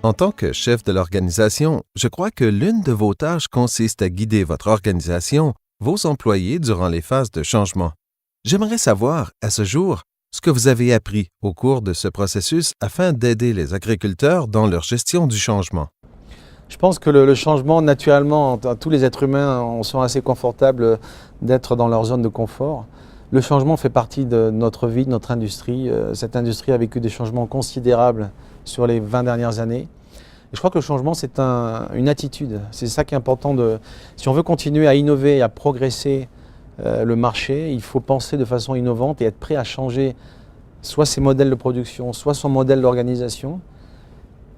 En tant que chef de l'organisation, je crois que l'une de vos tâches consiste à guider votre organisation, vos employés durant les phases de changement. J'aimerais savoir, à ce jour, ce que vous avez appris au cours de ce processus afin d'aider les agriculteurs dans leur gestion du changement. Je pense que le changement, naturellement, tous les êtres humains sont assez confortables d'être dans leur zone de confort. Le changement fait partie de notre vie, de notre industrie. Cette industrie a vécu des changements considérables sur les 20 dernières années. Et je crois que le changement, c'est une attitude. C'est ça qui est important. Si on veut continuer à innover et à progresser le marché, il faut penser de façon innovante et être prêt à changer soit ses modèles de production, soit son modèle d'organisation,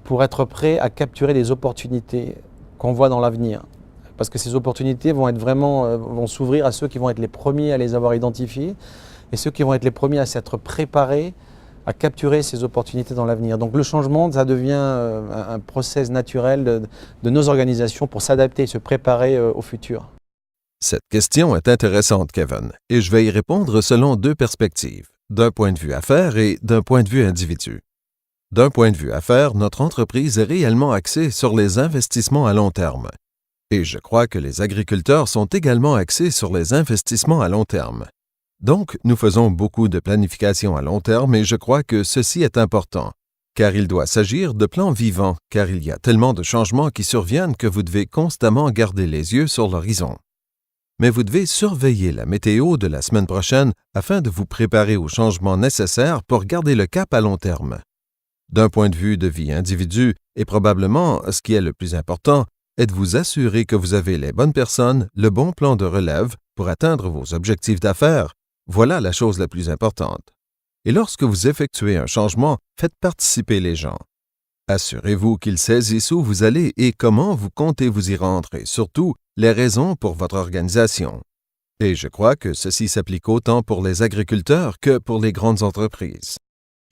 pour être prêt à capturer les opportunités qu'on voit dans l'avenir. Parce que ces opportunités vont s'ouvrir à ceux qui vont être les premiers à les avoir identifiées et ceux qui vont être les premiers à s'être préparés à capturer ces opportunités dans l'avenir. Donc le changement, ça devient un process naturel de nos organisations pour s'adapter et se préparer au futur. Cette question est intéressante, Kevin, et je vais y répondre selon deux perspectives, d'un point de vue affaires et d'un point de vue individu. D'un point de vue affaires, notre entreprise est réellement axée sur les investissements à long terme. Et je crois que les agriculteurs sont également axés sur les investissements à long terme. Donc, nous faisons beaucoup de planification à long terme et je crois que ceci est important, car il doit s'agir de plans vivants, car il y a tellement de changements qui surviennent que vous devez constamment garder les yeux sur l'horizon. Mais vous devez surveiller la météo de la semaine prochaine afin de vous préparer aux changements nécessaires pour garder le cap à long terme. D'un point de vue de vie individu, et probablement ce qui est le plus important, est de vous assurer que vous avez les bonnes personnes, le bon plan de relève pour atteindre vos objectifs d'affaires. Voilà la chose la plus importante. Et lorsque vous effectuez un changement, faites participer les gens. Assurez-vous qu'ils saisissent où vous allez et comment vous comptez vous y rendre et surtout les raisons pour votre organisation. Et je crois que ceci s'applique autant pour les agriculteurs que pour les grandes entreprises.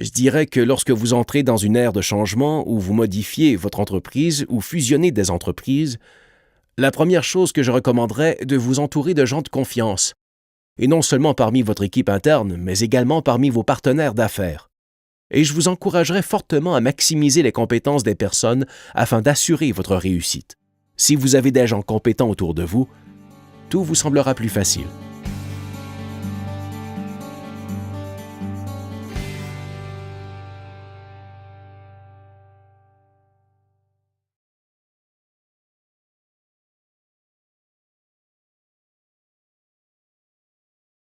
Je dirais que lorsque vous entrez dans une ère de changement où vous modifiez votre entreprise ou fusionnez des entreprises, la première chose que je recommanderais est de vous entourer de gens de confiance. Et non seulement parmi votre équipe interne, mais également parmi vos partenaires d'affaires. Et je vous encouragerais fortement à maximiser les compétences des personnes afin d'assurer votre réussite. Si vous avez des gens compétents autour de vous, tout vous semblera plus facile.